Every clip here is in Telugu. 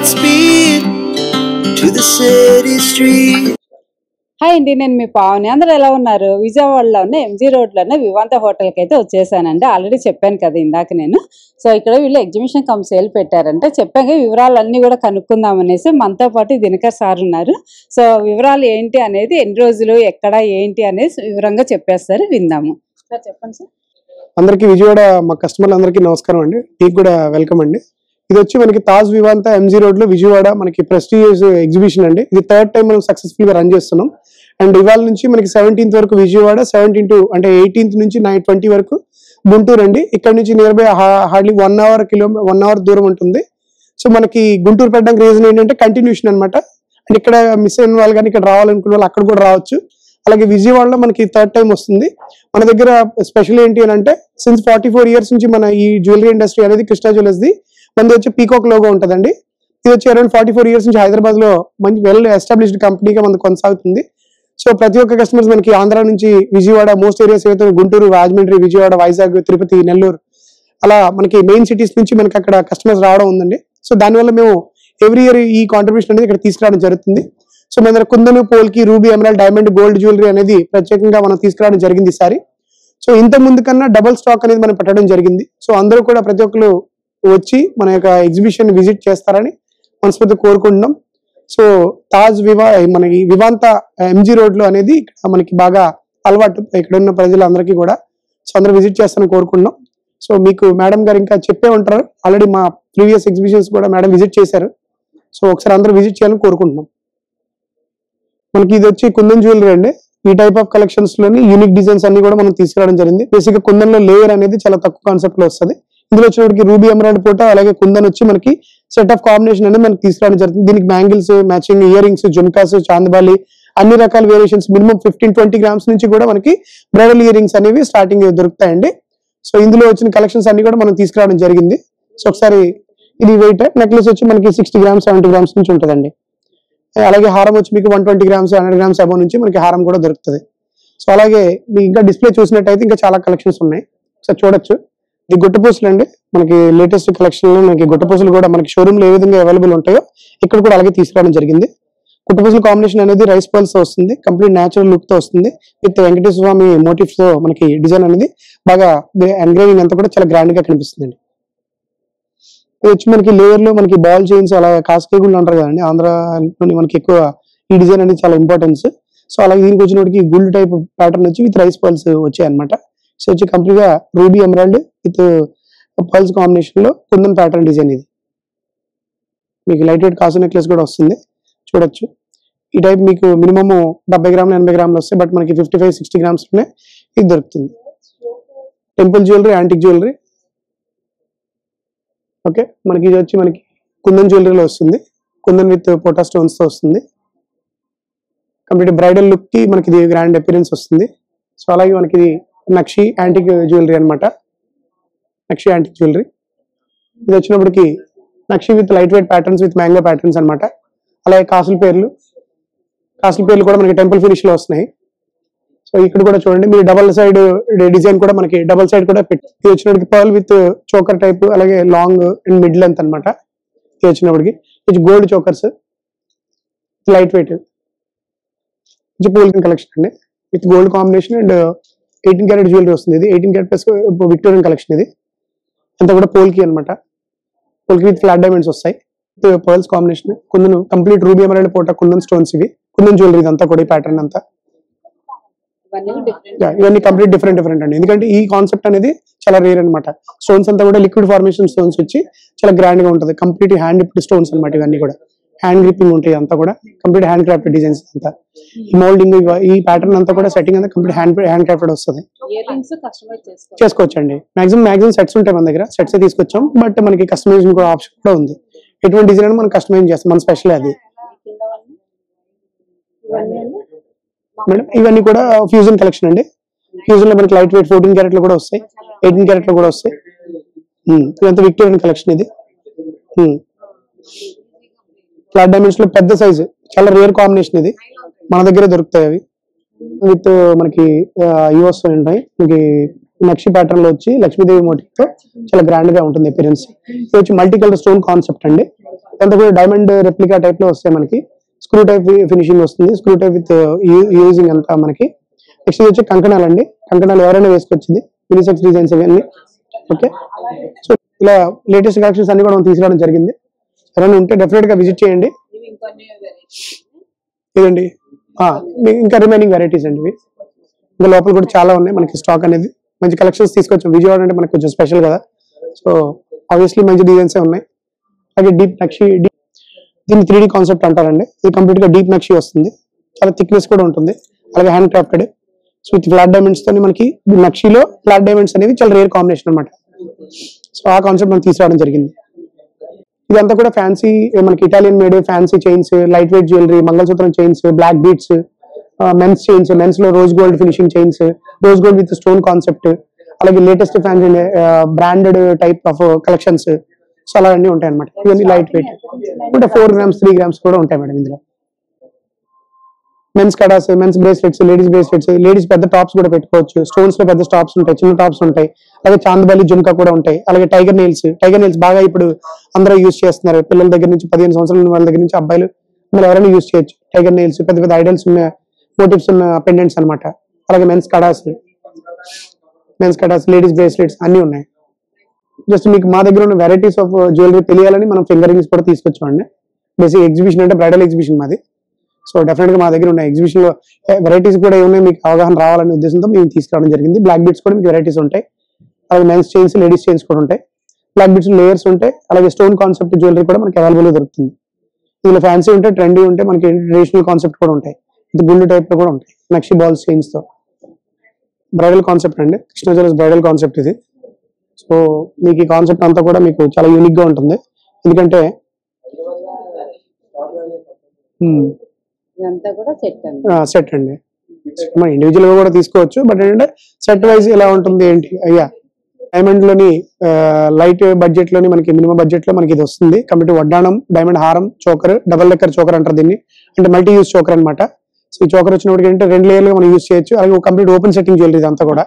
Godspeed to the city street. Hi అండి, నేను మీ పావని. అందరూ ఎలా ఉన్నారు? విజయవాడలోనే ఎంజీ రోడ్లోనే వివాంత హోటల్కి అయితే వచ్చేసానండి. ఆల్రెడీ చెప్పాను కదా ఇందాక నేను. సో ఇక్కడ వీళ్ళు ఎగ్జిబిషన్ కమ్ సేల్ పెట్టారంటే చెప్పాక వివరాలన్నీ కూడా కనుక్కుందాం అనేసి మనతో పాటు దినకర్ సార్ ఉన్నారు. సో వివరాలు ఏంటి అనేది, ఎన్ని రోజులు, ఎక్కడ, ఏంటి అనేది వివరంగా చెప్పేస్తారు, విందాము. సార్ చెప్పండి సార్. అందరికీ విజయవాడ మా కస్టమర్లు అందరికీ నమస్కారం అండి. మీకు కూడా వెల్కమ్ అండి. ఇది వచ్చి మనకి తాజ్ వివాంత ఎంజీ రోడ్ లో విజయవాడ మనకి ప్రెస్టీజియస్ ఎగ్జిబిషన్ అండి. ఇది థర్డ్ టైం మనం సక్సెస్ఫుల్ గా రన్ చేస్తున్నాం. అండ్ ఇవాళ నుంచి మనకి 17th వరకు విజయవాడ, 17 అంటే 18th నుంచి 20 వరకు గుంటూరు అండి. ఇక్కడ నుంచి నియర్ బై హార్డ్లీ 1 అవర్ దూరం ఉంటుంది. సో మనకి గుంటూరు పెట్టడానికి రీజన్ ఏంటంటే కంటిన్యూషన్ అనమాట. అండ్ ఇక్కడ మిస్ అయిన వాళ్ళు కానీ ఇక్కడ రావాలనుకున్న వాళ్ళు అక్కడ కూడా రావచ్చు. అలాగే విజయవాడలో మనకి థర్డ్ టైం వస్తుంది. మన దగ్గర స్పెషల్ ఏంటి అని అంటే సిన్స్ 44 years నుంచి మన ఈ జ్యువెలరీ ఇండస్ట్రీ అనేది కృష్ణా జ్యువెలర్స్ ది మనది వచ్చి పీకాక్ లోగో ఉంటుందండి. ఇది వచ్చి అరౌండ్ 44 years నుంచి హైదరాబాద్ లో మంచి వెల్ ఎస్టాబ్లిష్డ్ కంపెనీగా మనకు కొనసాగుతుంది. సో ప్రతి ఒక్క కస్టమర్స్ మనకి ఆంధ్ర నుంచి విజయవాడ, మోస్ట్ ఏరియాస్ ఏవైతే గుంటూరు, రాజమండ్రి, విజయవాడ, వైజాగ్, తిరుపతి, నెల్లూరు, అలా మనకి మెయిన్ సిటీస్ నుంచి మనకి అక్కడ కస్టమర్స్ రావడం ఉందండి. సో దానివల్ల మేము ఎవ్రీ ఇయర్ ఈ కాంట్రిబ్యూషన్ అనేది ఇక్కడ తీసుకురావడం జరుగుతుంది. సో మన దగ్గర kundan, polki, ruby, emerald, diamond, gold jewellery అనేది ప్రత్యేకంగా మనం తీసుకురావడం జరిగింది ఈసారి. సో ఇంత ముందు కన్నా డబుల్ స్టాక్ అనేది మనం పెట్టడం జరిగింది. సో అందరూ కూడా ప్రతి ఒక్కరు వచ్చి మన యొక్క ఎగ్జిబిషన్ విజిట్ చేస్తారని మనస్ఫూర్తిగా కోరుకుంటున్నాం. సో తాజ్ మనకి వివాంత ఎంజీ రోడ్ లో అనేది మనకి బాగా అలవాటు ఇక్కడ ఉన్న ప్రజలందరికీ కూడా. సో అందరూ విజిట్ చేస్తారని కోరుకుంటున్నాం. సో మీకు మేడం గారు ఇంకా చెప్పే ఉంటారు, ఆల్రెడీ మా ప్రీవియస్ ఎగ్జిబిషన్స్ కూడా మేడం విజిట్ చేశారు. సో ఒకసారి అందరూ విజిట్ చేయాలని కోరుకుంటున్నాం. మనకి ఇది వచ్చి కుందన్ జ్యువెలరీ అండి. ఈ టైప్ ఆఫ్ కలెక్షన్స్ లోని యూనిక్ డిజైన్స్ అన్ని కూడా మనం తీసుకురావడం జరిగింది. బేసిక్ గా కుందన్ లో లేయర్ అనేది చాలా తక్కువ కాన్సెప్ట్ లో వస్తుంది. ఇందులో వచ్చేటికి రూబీ, ఎమరాల్డ్ పూట, అలాగే కుందన్ వచ్చి మనకి సెట్ ఆఫ్ కాంబినేషన్ అనేది మనకి తీసుకురావడం జరుగుతుంది. దీనికి bangles, matching ear rings, jhumkas, chandbali, అన్ని రకాల వేరియేషన్స్ మినిమం 15-20 grams నుంచి కూడా మనకి బ్రైడల్ ఇయర్ రింగ్స్ అనేవి స్టార్టింగ్ దొరుకుతాయండి. సో ఇందులో వచ్చిన కలెక్షన్స్ అన్ని కూడా మనం తీసుకురావడం జరిగింది. సో ఒకసారి ఇది వెయిట్ నెక్లెస్ వచ్చి మనకి 60 grams, 70 grams నుంచి ఉంటుందండి. అలాగే హారం వచ్చి మీకు 120 grams, 100 grams అబౌవ్ నుంచి మనకి హారం కూడా దొరుకుతుంది. సో అలాగే మీకు ఇంకా డిస్ప్లే చూసినట్టయితే ఇంకా చాలా కలెక్షన్స్ ఉన్నాయి, ఒకసారి చూడొచ్చు. ఇది గుట్టపూసలు అండి. మనకి లేటెస్ట్ కలెక్షన్ లో మనకి గుట్టపూసలు కూడా మనకి షోరూమ్ లో ఏ విధంగా అవైలబుల్ ఉంటాయో ఇక్కడ కూడా అలాగే తీసుకురావడం జరిగింది. గుట్టపూసల కాంబినేషన్ అనేది రైస్ పర్ల్స్ తో వస్తుంది, కంప్లీట్ న్యాచురల్ లుక్ తో వస్తుంది. విత్ వెంకటేశ్వర స్వామి మోటివ్స్ తో మనకి డిజైన్ అనేది బాగా ఎంగ్రేవింగ్ అంతా కూడా చాలా గ్రాండ్ గా కనిపిస్తుంది. వచ్చి మనకి లేయర్ లో మనకి బాల్ చైన్స్, అలా కాస్కేగుళ్ళు అంటారు కదండి, ఆంధ్రలోని మనకి ఎక్కువ ఈ డిజైన్ అనేది చాలా ఇంపార్టెన్స్. సో అలాగే దీనికి వచ్చినప్పటికి గుళ్ళు టైప్ ప్యాటర్న్ వచ్చి విత్ రైస్ పర్ల్స్ వచ్చాయి అనమాట. సో వచ్చి కంప్లీట్ గా ruby, emerald with pearls combination లో కుందన్ ప్యాటర్న్ డిజైన్. ఇది మీకు లైట్ వెయిట్ కాసు నెక్లెస్ కూడా వస్తుంది, చూడొచ్చు. ఈ టైప్ మీకు మినిమం 70 grams, 80 grams వస్తాయి, బట్ మనకి 55-60 grams లోనే ఇది దొరుకుతుంది. Temple jewellery, antique jewellery. Okay, మనకి ఇది వచ్చి మనకి కుందన్ జ్యువెలరీలో వస్తుంది. కుందన్ విత్ పోటా స్టోన్స్ తో వస్తుంది. కంప్లీట్ బ్రైడల్ లుక్ కి మనకి ఇది గ్రాండ్ అపిరెన్స్ వస్తుంది. సో అలాగే మనకి ఇది నక్షి యాంటిక్ జ్యువెలరీ అనమాట. నక్షి యాంటిక్ జ్యువెలరీ ఇది వచ్చినప్పటికి nakshi with light weight patterns with mango patterns అనమాట. అలాగే కాసుల పేర్లు కూడా మనకి టెంపుల్ ఫినిష్ లో వస్తున్నాయి. సో ఇక్కడ కూడా చూడండి, మీరు డబల్ సైడ్ డిజైన్ కూడా మనకి డబల్ సైడ్ కూడా పెట్టి ఇది వచ్చినప్పటికి పర్ల్ విత్ చోకర్ టైప్, అలాగే లాంగ్ అండ్ మిడ్ లెంత్ అనమాట. ఇది వచ్చినప్పటికి ఇది గోల్డ్ చోకర్స్ లైట్ వెయిట్ పోల్కిన్ కలెక్షన్ అండి, with gold combination and 18 karat jewellery వస్తుంది. ఇది 18 karat ప్లస్ విక్టోరియన్ కలెక్షన్. ఇది అంతా కూడా పోల్కి అనమాట. పోల్కి విత్ ఫ్లాట్ డైమండ్స్ వస్తాయి, pearls combination. Kundan complete ruby, emerald పూట, కుందన్ స్టోన్స్. ఇవి కుందన్ జ్యువెలరీ ఇదంతా కూడా ఈ ప్యాటర్న్ అంతా. ఇవన్నీ కంప్లీట్ డిఫరెంట్ అండి, ఎందుకంటే ఈ కాన్సెప్ట్ అనేది చాలా రేర్ అనమాట. స్టోన్స్ అంతా కూడా లిక్విడ్ ఫార్మేషన్ స్టోన్స్ వచ్చి చాలా గ్రాండ్ గా ఉంటుంది. కంప్లీట్ హ్యాండ్ స్టోన్స్ అనమాట. ఇవన్నీ కూడా హ్యాండ్ గ్రిప్పింగ్ ఉంటాయి, అంతా కూడా కంప్లీట్ హ్యాండ్ క్రాఫ్టెడ్ డిజైన్స్ అంతా. ఈ మోల్డింగ్, ఈ ప్యాటర్న్ అంతా కూడా సెట్టింగ్ అంతా కంప్లీట్ హ్యాండ్ క్రాఫ్టెడ్ వస్తుంది. చేసుకోవచ్చు అండి. మాక్సిమం సెట్స్ ఉంటాయి మన దగ్గర, సెట్స్ తీసుకొచ్చాం. బట్ మనకి కస్టమైజేషన్ కూడా ఆప్షన్ కూడా ఉంది. ఎటువంటి డిజైన్ మనం కస్టమైజ్ చేస్తాం, మన స్పెషల్ అది. మేడం ఇవన్నీ కూడా ఫ్యూజన్ కలెక్షన్ అండి. ఫ్యూజన్ లో మనకి లైట్ వెయిట్ 14 karat లో కూడా వస్తాయి, 18 karat లో కూడా వస్తాయి. ఇదంతా విక్టోరియన్ కలెక్షన్. ఇది ఫ్లాట్ డైమండ్స్ లో పెద్ద సైజు, చాలా రేర్ కాంబినేషన్. ఇది మన దగ్గర దొరుకుతాయి. అవి విత్ మనకి యూఎస్ ఉంటాయి. మనకి నక్షి ప్యాటర్న్ లో వచ్చి లక్ష్మీదేవి మోటివ్ తో చాలా గ్రాండ్ గా ఉంటుంది అపిరెన్స్. ఇది వచ్చి మల్టీ కలర్ స్టోన్ కాన్సెప్ట్ అండి. అంతా కూడా డైమండ్ రెప్లికా టైప్ లో వస్తాయి మనకి. స్క్రూ టైప్ ఫినిషింగ్ వస్తుంది, స్క్రూ టైప్ విత్ యూజింగ్ అంతా మనకి. నెక్స్ట్ వచ్చి కంకణాలు అండి, కంకణాలు ఎవరైనా వేసుకొచ్చింది, యూనిసెక్స్ డిజైన్స్ ఇవన్నీ. ఓకే, సో ఇలా లేటెస్ట్ కలెక్షన్స్ అన్ని కూడా మనం తీసుకురావడం జరిగింది. ఎవరైనా ఉంటే డెఫినెట్ గా విజిట్ చేయండి. ఇదండి ఇంకా రిమైనింగ్ వెరైటీస్ అండి ఇవి. ఇంకా లోపల కూడా చాలా ఉన్నాయి మనకి స్టాక్ అనేది. మంచి కలెక్షన్స్ తీసుకొచ్చాం. విజయవాడ అంటే మనకి కొంచెం స్పెషల్ కదా, సో ఆబ్వియస్లీ మంచి డిజైన్స్ ఉన్నాయి. అలాగే డీప్ నక్షి, దీన్ని 3D కాన్సెప్ట్ అంటారండి. ఇది కంప్లీట్ గా డీప్ నక్షి వస్తుంది, చాలా థిక్నెస్ కూడా ఉంటుంది. అలాగే hand crafted, so with flat diamonds తోని మనకి నక్షిలో ఫ్లాట్ డైమండ్స్ అనేవి చాలా రేర్ కాంబినేషన్ అనమాట. సో ఆ కాన్సెప్ట్ మనం తీసుకురావడం జరిగింది. ఇదంతా కూడా ఫ్యాన్సీ మనకి Italian made fancy chains, light weight jewellery, మంగళసూత్రం chains, black beads, men's chains, men's లో rose gold finishing chains, rose gold with stone concept, అలాగే latest fancy branded type of collections. So అలా అన్ని ఉంటాయి అనమాట. ఇవన్నీ లైట్ వెయిట్ అంటే 4 grams 3 grams కూడా ఉంటాయి మేడం ఇందులో. Men's kadas, men's bracelets, ladies bracelets, ladies పెద్ద టాప్స్ కూడా పెట్టుకోవచ్చు. స్టోన్స్ లో పెద్ద టాప్స్ ఉంటాయి, చిన్న టాప్స్ ఉంటాయి. అలాగే చాందబాలి జుమ్కా కూడా ఉంటాయి. అలాగే టైగర్ నెయిల్స్ బాగా ఇప్పుడు అందరూ యూజ్ చేస్తున్నారు. పిల్లల దగ్గర నుంచి 15 సంవత్సరాల వాళ్ళ దగ్గర నుంచి అబ్బాయిలు మళ్ళీ ఎవరైనా యూజ్ చేయొచ్చు. టైగర్ నెయిల్స్ పెద్ద పెద్ద ఐడల్స్ ఉన్న మోటివ్స్ ఉన్న పెండెంట్స్ అనమాట. అలాగే మెన్స్ కడాస్, లేడీస్ బ్రేస్లెట్స్ అన్ని ఉన్నాయి. జస్ట్ మీకు మా దగ్గర ఉన్న వెరైటీస్ ఆఫ్ జ్యువెలరీ తెలియాలని మనం ఫింగర్ రింగ్స్ కూడా తీసుకొచ్చామండి. బేసిక్ ఎగ్జిబిషన్ అంటే బ్రైడల్ ఎగ్జిబిషన్ మాది. సో డెఫినెట్ గా మా దగ్గర ఉన్న ఎగ్జిబిషన్ లో వెరైటీస్ కూడా ఏమున్నాయి మీకు అవగాహన రావాలనే ఉద్దేశంతో మేము తీసుకురావడం జరిగింది. బ్లాక్ బీట్స్ కూడా మీకు వెరైటీస్ ఉంటాయి. అలాగే మెన్స్ చైన్స్, లేడీస్ చైన్స్ కూడా ఉంటాయి. బ్లాక్ బీట్స్ లేయర్స్ ఉంటాయి. అలాగే స్టోన్ కాన్సెప్ట్ జ్యువెలరీ కూడా మనకి అవైలబుల్ గా దొరుకుతుంది. ఇందులో ఫ్యాన్సీ ఉంటాయి, ట్రెండీ ఉంటాయి, మనకి ట్రెడిషనల్ కాన్సెప్ట్ కూడా ఉంటాయి. ఇది గుండు టైప్ లో కూడా ఉంటాయి, నక్షి బాల్స్ చైన్స్ తో. బ్రైడల్ కాన్సెప్ట్ అండి, కృష్ణ జ్యువెలర్స్ బ్రైడల్ కాన్సెప్ట్ ఇది. సో మీకు ఈ కాన్సెప్ట్ అంతా కూడా మీకు చాలా యూనిక్ గా ఉంటుంది. ఎందుకంటే సెట్ అండి, మనం ఇండివిజువల్ గా కూడా తీసుకోవచ్చు. బట్ ఏంటంటే సెట్ వైజ్ ఎలా ఉంటుంది ఏంటి అయ్యా. డైమండ్ లోని లైట్ బడ్జెట్ లోని మనకి మినిమం బడ్జెట్ లో మనకి ఇది వస్తుంది. కంప్లీట్ వడ్డాణం, డైమండ్ హారం, చోకర్, డబల్ లెక్కర్ చోకర్ అంటారు దీన్ని, అంటే మల్టీ యూజ్ చోకర్ అనమాట. సో ఈ చోకర్ వచ్చినప్పటికి ఏంటంటే 2 లేయర్లు మనం యూజ్ చేయొచ్చు. అలాగే కంప్లీట్ ఓపెన్ సెట్టింగ్ జ్యువెలరీ ఇదంతా కూడా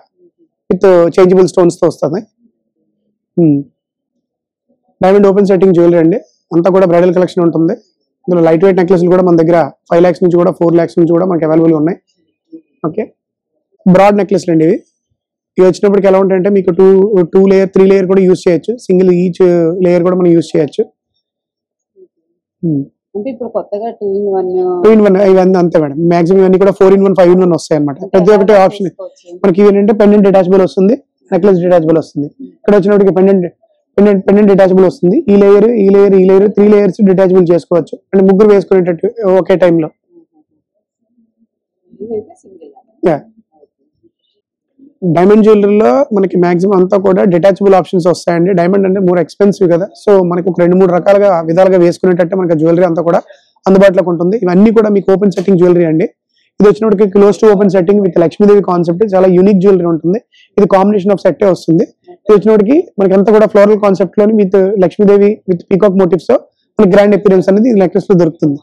విత్ చేంజబుల్ స్టోన్స్ తో వస్తుంది. డైమండ్ ఓపెన్ సెట్టింగ్ జ్యువెలరీ అండి, అంతా కూడా బ్రైడల్ కలెక్షన్ ఉంటుంది. ఇందులో లైట్ వెయిట్ నెక్లెస్లు కూడా మన దగ్గర 5 lakhs నుంచి కూడా 4 lakhs నుంచి కూడా మనకి అవైలబుల్ ఉన్నాయి. ఓకే, బ్రాడ్ నెక్లెస్లు అండి ఇవి. ఇవి వచ్చినప్పటికి ఎలా ఉంటాయంటే మీకు 2 లేయర్ 3 లేయర్ కూడా యూజ్ చేయొచ్చు. సింగిల్ ఈచ్ లేయర్ కూడా మనం యూజ్ చేయొచ్చు. అంటే ఇప్పుడు కొత్తగా 2 in 1 ఇవన్నీ అంతే మేడం. మాక్సిమం ఇవన్నీ కూడా 4 in 1 5 in 1 వస్తాయి అనమాట. ప్రతి ఒక్కటి ఆప్షన్ మనకి ఏంటంటే పెండెంట్ డిటాచబుల్ వస్తుంది, నెక్లెస్ డిటాచబుల్ వస్తుంది. ఇక్కడ వచ్చినప్పటికి పెండెంట్ డిటాచబుల్ వస్తుంది. ఈ లేయర్ 3 layers డిటాచబుల్ చేసుకోవచ్చు. అంటే ముగ్గురు వేసుకునేటట్టు ఒకే టైంలో. డైమండ్ జ్యువెలరీలో మనకి మాక్సిమం అంతా కూడా డిటాచబుల్ ఆప్షన్స్ వస్తాయండి. డైమండ్ అంటే మోర్ ఎక్స్పెన్సివ్ కదా, సో మనకి ఒక 2-3 రకాలుగా విధాలుగా వేసుకునేటట్టు మనకి జ్యువెలరీ అంతా కూడా అందుబాటులోకి ఉంటుంది. ఇవన్నీ కూడా మీకు ఓపెన్ సెట్టింగ్ జ్యువెలరీ అండి. ఇది వచ్చినప్పటికి close to open setting with Lakshmidevi concept, చాలా యూనిక్ జ్యువెలరీ ఉంటుంది. ఇది కాంబినేషన్ ఆఫ్ సెట్టే వస్తుంది. ఇది వచ్చినప్పటికి మనకి అంతా కూడా ఫ్లోరల్ కాన్సెప్ట్ లోని with Lakshmidevi with peacock motifs తో మనకి గ్రాండ్ అపియరెన్స్ అనేది ఈ నెక్లెస్ లో దొరుకుతుంది.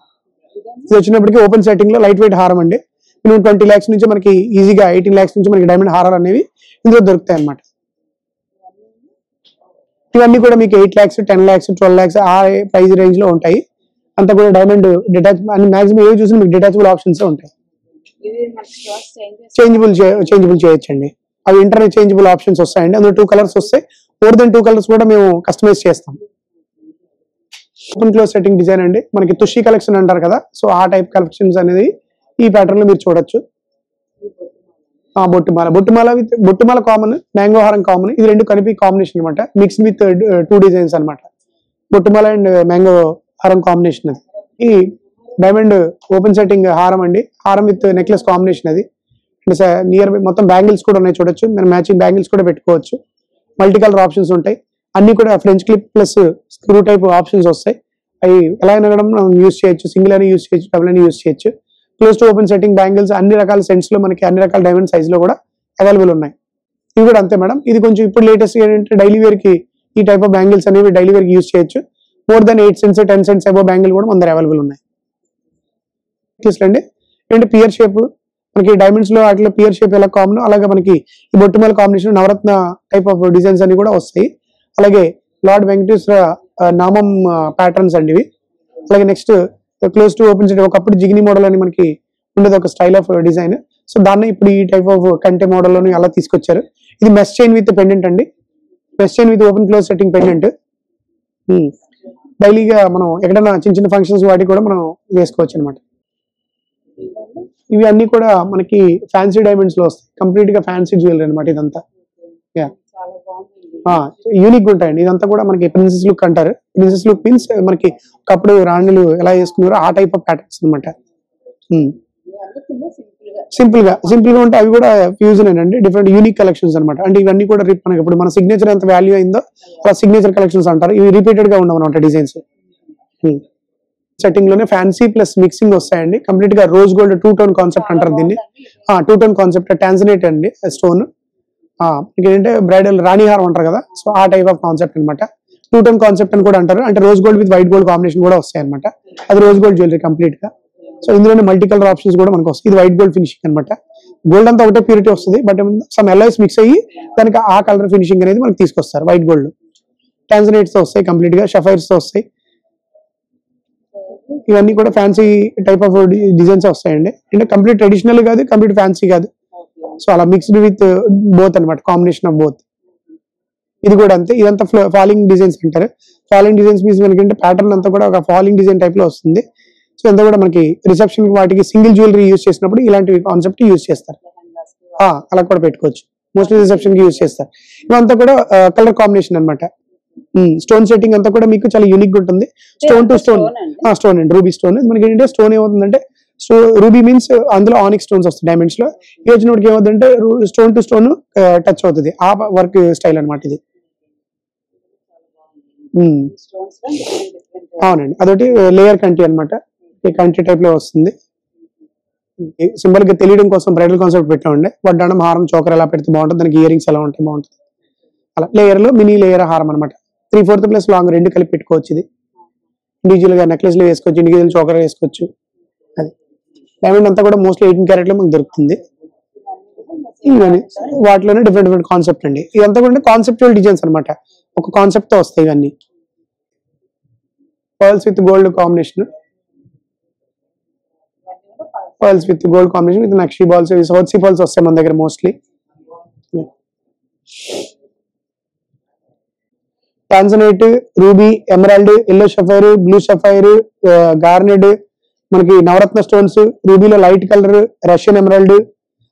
ఇది వచ్చినప్పటికి ఓపెన్ సెట్టింగ్ లో లైట్ వెయిట్ హారం అండి. మినిమం 20 lakhs నుంచి మనకి ఈజీగా 18 lakhs నుంచి మనకి డైమండ్ హారాలు అనేవి ఇందులో దొరుకుతాయి అన్నమాట. ఇవన్నీ కూడా మీకు 8 lakhs 10 lakhs 12 lakhs ఆ ప్రైస్ రేంజ్ లో ఉంటాయి. అంతా కూడా డైమండ్ డిటాచ్ అని మాక్సిమం ఏవి చూసినా మీకు డిటాచబుల్ ఆప్షన్స్ ఉంటాయి. చేంజబుల్ చేయొచ్చండి. అవి ఇంటర్చేంజబుల్ ఆప్షన్స్ వస్తాయండి. అందులో 2 colors వస్తాయి. మోర్ దెన్ 2 colors కూడా మేము కస్టమైజ్ చేస్తాం. ఓపెన్ క్లోజ్ సెట్టింగ్ డిజైన్ అండి, మనకి తుషి కలెక్షన్ అంటారు కదా, సో ఆ టైప్ కలెక్షన్స్ అనేది ఈ ప్యాటర్న్ లో మీరు చూడొచ్చు. బొట్టుమాల కామన్, మ్యాంగో హారం కామన్, ఇది 2 కలిపి కాంబినేషన్ అనమాట. మిక్స్ విత్ 2 డిజైన్స్ అనమాట. బొట్టుమాల అండ్ మ్యాంగో హారం కాంబినేషన్ అది. ఈ డైమండ్ ఓపెన్ సెట్టింగ్ హారం అండి, హారం విత్ నెక్లెస్ కాంబినేషన్ అది. నియర్ బై మొత్తం బ్యాంగిల్స్ కూడా ఉన్నాయి చూడొచ్చు. మనం మ్యాచింగ్ బ్యాంగిల్స్ కూడా పెట్టుకోవచ్చు. మల్టీ కలర్ ఆప్షన్స్ ఉంటాయి. అన్ని కూడా French clip plus screw type options వస్తాయి. అవి ఎలా అయినా కూడా మనం యూజ్ చేయొచ్చు. సింగిల్ అయినా యూజ్ చేయొచ్చు, డబుల్ అయినా యూజ్ చేయొచ్చు. Close to open setting bangles అన్ని రకాల సెంట్స్ లో మనకి అన్ని రకాల డైమండ్ సైజ్ లో కూడా అవైలబుల్ ఉన్నాయి. ఇవి కూడా అంతే మేడం. ఇది కొంచెం ఇప్పుడు లేటెస్ట్ ఏంటంటే డైలీ వేర్ కి ఈ టైప్ ఆఫ్ బ్యాంగిల్స్ అనేవి డైలీ వేర్ కి యూజ్ చేయొచ్చు. More than 8 cents 10 cents above bangle కూడా మన దగ్గర అవైలబుల్ ఉన్నాయి. అండి ఏంటంటే పియర్ షేప్ మనకి డైమండ్స్ లో వాటిలో పియర్ షేప్ ఎలా కామన్, అలాగే మనకి ఈ బొట్టుమాల combination navaratna type of designs అన్ని కూడా వస్తాయి. అలాగే లార్డ్ వెంకటేశ్వర నామం ప్యాటర్న్స్ అండి ఇవి. అలాగే next close to open set, ఒకప్పుడు జిగిని మోడల్ అని మనకి ఉండేది ఒక స్టైల్ ఆఫ్ డిజైన్. సో దాన్ని ఇప్పుడు ఈ టైప్ ఆఫ్ కంటే మోడల్లోని అలా తీసుకొచ్చారు. ఇది మెష్ చైన్ విత్ పెండెంట్ అండి, mesh chain with open close setting pendant. డైలీగా మనం ఎక్కడైనా చిన్న చిన్న ఫంక్షన్స్ వాటికి కూడా మనం వేసుకోవచ్చు అనమాట. ఇవి అన్ని కూడా మనకి ఫ్యాన్సీ డైమండ్స్ లో వస్తాయి, కంప్లీట్ గా ఫ్యాన్సీ జ్యువెలరీ అనమాట ఇదంతా. యూనిక్ ఉంటాయండి. ఇదంతా కూడా మనకి ప్రిన్సెస్ లుక్ అంటారు. ప్రిన్సెస్ లుక్ మీన్స్ మనకి ఒకప్పుడు రాణులు ఎలా వేసుకున్నారో ఆ టైప్ ఆఫ్ ప్యాటర్న్స్ అనమాట. సింపుల్ గా ఉంటాయి. అవి కూడా ఫ్యూజన్ అండి, డిఫరెంట్ యూనిక్ కలెక్షన్స్ అనమాట. అంటే ఇవన్నీ కూడా మనకి ఇప్పుడు మన సిగ్నేచర్ ఎంత వాల్యూ అయిందో అలా సిగ్నేచర్ కలెక్షన్స్ అంటారు. ఇవి రిపీటెడ్ గా ఉండవు అనమాట డిజైన్స్. సెట్టింగ్ లోనే ఫ్యాన్సీ ప్లస్ మిక్సింగ్ వస్తాయండి. కంప్లీట్ గా రోజ్ గోల్డ్ 2 టోన్ కాన్సెప్ట్ అంటారు దీన్ని. 2 టోన్ కాన్సెప్ట్ టాన్జనేట్ అండి స్టోన్. ఏంటంటే బ్రైడల్ రాణిహారం అంటారు కదా, సో ఆ టైప్ ఆఫ్ కాన్సెప్ట్ అనమాట. 2 టోన్ కాన్సెప్ట్ అని కూడా అంటారు. అంటే rose gold with white gold combination కూడా వస్తాయి అనమాట. అది రోజ్ గోల్డ్ జ్యువెలరీ కంప్లీట్ గా. సో ఇందులోనే మల్టీ కలర్ ఆప్షన్స్ కూడా మనకు వస్తాయి. ఇది వైట్ గోల్డ్ ఫినిషింగ్ అనమాట. గోల్డ్ అంతా ఒకటే ప్యూరిటీ వస్తుంది, బట్ సమ్ ఎల్ఐస్ మిక్స్ అయ్యి దానికి ఆ కలర్ ఫినిషింగ్ అనేది మనకి తీసుకొస్తారు. వైట్ గోల్డ్ టాన్జనేట్స్ తో వస్తాయి, కంప్లీట్ గా షఫైర్స్ తో వస్తాయి. ఇవన్నీ కూడా ఫ్యాన్సీ టైప్ ఆఫ్ డిజైన్స్ వస్తాయండి. అంటే కంప్లీట్ ట్రెడిషనల్ కాదు, కంప్లీట్ ఫ్యాన్సీ కాదు. సో అలా మిక్స్డ్ విత్ బోత్ అనమాట, కాంబినేషన్ ఆఫ్ బోత్. ఇది కూడా అంతే. ఇదంతా ఫాలింగ్ డిజైన్స్ అంటారు. ఫాలింగ్ డిజైన్స్ మీన్స్ మనకి ప్యాటర్న్ అంతా కూడా ఒక ఫాలింగ్ డిజైన్ టైప్ లో వస్తుంది. సో అంతా కూడా మనకి రిసెప్షన్ వాటికి సింగిల్ జ్యువెలరీ యూజ్ చేసినప్పుడు ఇలాంటి కాన్సెప్ట్ యూజ్ చేస్తారు. అలా కూడా పెట్టుకోవచ్చు. మోస్ట్లీ రిసెప్షన్ కి యూజ్ చేస్తారు. ఇవంతా కూడా కలర్ కాంబినేషన్ అనమాట. స్టోన్ సెట్టింగ్ అంతా కూడా మీకు చాలా యూనిక్ ఉంటుంది. స్టోన్ టు స్టోన్ స్టోన్ అండి, రూబీ స్టోన్. మనకి ఏంటంటే స్టోన్ ఏమవుతుందంటే, సో రూబీ మీన్స్ అందులో ఆనిక్ స్టోన్స్ వస్తాయి డైమండ్స్ లో. ఈ వచ్చినప్పటికి ఏమవుతుందంటే స్టోన్ టు స్టోన్ టచ్ అవుతుంది. ఆ వర్క్ స్టైల్ అనమాట ఇది. అవునండి, అదొకటి లేయర్ కంటి అనమాట. ఈ కంటి టైప్ లో వస్తుంది. సింబల్ గా తెలియడం కోసం బ్రైడల్ కాన్సెప్ట్ పెట్టామండి. వడ్డాణం, హారం, చోకర్ ఎలా పెడితే బాగుంటుంది, దానికి ఇయర్ రింగ్స్ ఎలా ఉంటే బాగుంటుంది. అలా లేయర్ లో మినీ లేయర్ హారం అనమాట. 3/4 ప్లస్ లాంగ్ 2 కలిపి పెట్టుకోవచ్చు. ఇది ఇండివిజువల్ గా నెక్లెస్ లో వేసుకోవచ్చు, ఇండివిజువల్ చోకర్ వేసుకోవచ్చు. అది డైమండ్ అంతా కూడా మోస్ట్లీ 18 క్యారెట్ లో మనకు దొరుకుతుంది. ఇవన్నీ వాటిలోనే డిఫరెంట్ కాన్సెప్ట్ అండి. ఇదంతా కూడా కాన్సెప్చువల్ డిజైన్స్ అనమాట. ఒక కాన్సెప్ట్ తో వస్తాయి ఇవన్నీ. Pearls with gold combination, pearls with gold combination with నక్షి బాల్స్, సౌత్ సీ పర్ల్స్ వస్తాయి మన దగ్గర mostly. Tanzanite, ruby, emerald, yellow sapphire, blue sapphire, garnet, మనకి నవరత్న స్టోన్స్, రూబీలో లైట్ కలర్, రష్యన్ ఎమరాల్డ్.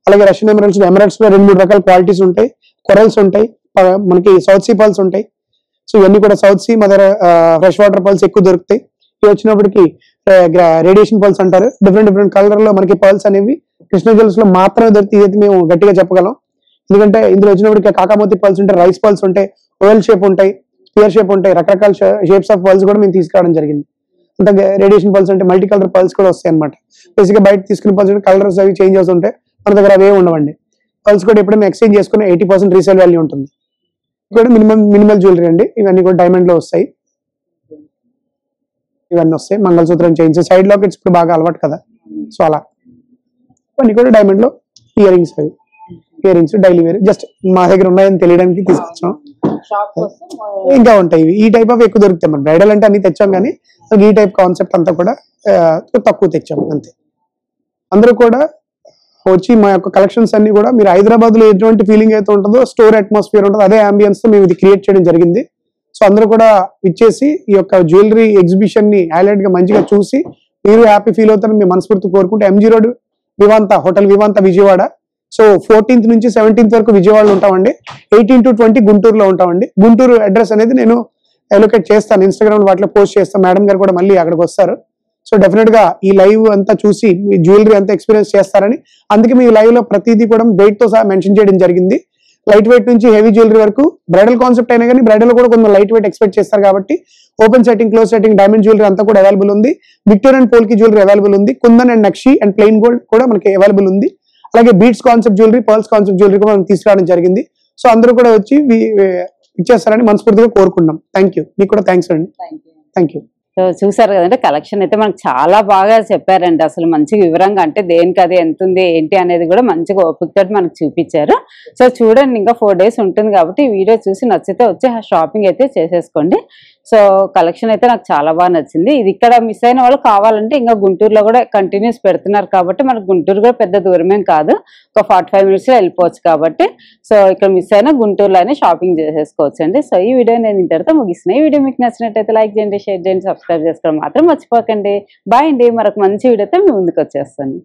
అలాగే రష్యన్ ఎమరాల్డ్స్ లో 2-3 రకాల క్వాలిటీస్ ఉంటాయి. కొరల్స్ ఉంటాయి, మనకి సౌత్ సీ పర్ల్స్ ఉంటాయి. సో ఇవన్నీ కూడా south sea mother fresh water pearls ఎక్కువ దొరుకుతాయి. ఇవి వచ్చినప్పటికి రేడియేషన్ పర్ల్స్ అంటారు. డిఫరెంట్ కలర్ లో మనకి పర్ల్స్ అనేవి కృష్ణ జ్యువెల్స్ లో మాత్రమే దొరుకుతాయి. ఇదైతే మేము గట్టిగా చెప్పగలం. ఎందుకంటే ఇందులో వచ్చినప్పటికి కాకామోతి పర్ల్స్ ఉంటాయి, రైస్ పర్ల్స్ ఉంటాయి, ఓవెల్ షేప్ ఉంటాయి, స్పియర్ షేప్ ఉంటాయి. రకరకాల షేప్స్ ఆఫ్ పర్ల్స్ కూడా మేము తీసుకురావడం జరిగింది. అంటే రేడియేషన్ పర్ల్స్ అంటే మల్టీ కలర్ పర్ల్స్ కూడా వస్తాయి అనమాట. బేసిక్ గా బయట తీసుకునే పర్ల్స్ కలర్స్ అవి చేంజ్ అవుతుంటాయి. మన దగ్గర అవే ఉండవండి. పర్ల్స్ కూడా ఎప్పుడైనా ఎక్స్చేంజ్ చేసుకుని 80% రీసేల్ వాల్యూ ఉంటుంది. కూడా మినిమల్ జ్యువెలరీ అండి. ఇవన్నీ కూడా డైమండ్ లో వస్తాయి. ఇవన్నీ వస్తాయి. మంగళసూత్రం చైన్స్, సైడ్ లాకెట్స్ ఇప్పుడు బాగా అలవాటు కదా, సో అలా ఇవన్నీ కూడా డైమండ్ లో ఇయర్ రింగ్స్. అవి earrings daily wear, just మా దగ్గర ఉన్నాయని తెలియడానికి తీసుకొచ్చాం. ఇంకా ఉంటాయి ఈ టైప్ ఆఫ్ ఎక్కువ దొరుకుతాయి. మన బ్రైడల్ అంటే అన్ని తెచ్చాం, కానీ ఈ టైప్ కాన్సెప్ట్ అంతా కూడా తక్కువ తెచ్చాం అంతే. అందరూ కూడా వచ్చి మా యొక్క కలెక్షన్స్ అన్ని కూడా మీరు హైదరాబాద్ లో ఎటువంటి ఫీలింగ్ అయితే ఉంటుందో, స్టోర్ అట్మాస్ఫియర్ ఉంటుందో, అదే అంబియన్స్ తో మేము ఇది క్రియేట్ చేయడం జరిగింది. సో అందరూ కూడా ఇచ్చేసి ఈ యొక్క జ్యువెలరీ ఎగ్జిబిషన్ ని హైలైట్ గా మంచిగా చూసి మీరు హ్యాపీ ఫీల్ అవుతారని మేము మనస్ఫూర్తి కోరుకుంటే, MG road Vivanta hotel Vivanta Vijayawada. So 14th నుంచి 17th వరకు విజయవాడలో ఉంటామండి. 18 to 20 గుంటూరులో ఉంటామండి. గుంటూరు అడ్రస్ అనేది నేను అలొకేట్ చేస్తాను, ఇన్స్టాగ్రామ్ వాటిలో పోస్ట్ చేస్తాను. మేడం గారు కూడా మళ్ళీ అక్కడికి వస్తారు. సో డెఫినెట్ గా ఈ లైవ్ అంతా చూసి మీ జ్యువెలరీ అంతా ఎక్స్పీరియన్స్ చేస్తారని, అందుకే మీ లైవ్ లో ప్రతిదీ కూడా వెయిట్ తో సహా మెన్షన్ చేయడం జరిగింది. లైట్ వెయిట్ నుంచి హెవీ జ్యువెలరీ వరకు, బ్రైడల్ కాన్సెప్ట్ అయినా కానీ బ్రైడల్ కూడా కొంచెం లైట్ వెయిట్ ఎక్స్పెక్ట్ చేస్తారు కాబట్టి open setting, close setting, diamond jewellery అంతా కూడా అవైలబుల్ ఉంది. విక్టోరియన్ పోల్కి జ్యువెలరీ అవైలబుల్ ఉంది. Kundan and nakshi and plain gold కూడా మనకి అవైలబుల్ ఉంది. అలాగే beads concept jewellery, pearls concept jewellery కూడా మనం తీసుకురావడం జరిగింది. సో అందరూ కూడా వచ్చి ఇచ్చేస్తారని మనస్ఫూర్తిగా కోరుకుంటున్నాం. Thank you. మీకు కూడా థ్యాంక్స్ అండి. Thank you. సో చూసారు కదంటే, కలెక్షన్ అయితే మనకు చాలా బాగా చెప్పారండి. అసలు మంచిగా వివరంగా, అంటే దేనికి అది ఎంత ఉంది ఏంటి అనేది కూడా మంచిగా ఓపికతో మనకు చూపించారు. సో చూడండి, ఇంకా 4 days ఉంటుంది కాబట్టి ఈ వీడియో చూసి నచ్చితే వచ్చి షాపింగ్ అయితే చేసేసుకోండి. సో కలెక్షన్ అయితే నాకు చాలా బాగా నచ్చింది. ఇది ఇక్కడ మిస్ అయిన వాళ్ళు కావాలంటే ఇంకా గుంటూరులో కూడా కంటిన్యూస్ పెడుతున్నారు కాబట్టి మనకు గుంటూరు కూడా పెద్ద దూరమేం కాదు, ఒక 45 minutesలో వెళ్ళిపోవచ్చు కాబట్టి సో ఇక్కడ మిస్ అయినా గుంటూరులోనే షాపింగ్ చేసేసుకోవచ్చు అండి. సో ఈ వీడియో నేను ఇంతటితో ముగిస్తున్నాను. ఈ వీడియో మీకు నచ్చినట్టయితే లైక్ చేయండి, షేర్ చేయండి, సబ్స్క్రైబ్ చేసుకోవడం మాత్రం మర్చిపోకండి. బాయ్ అండి, మరొక మంచి వీడియోతో మీ ముందుకు వచ్చేస్తాను.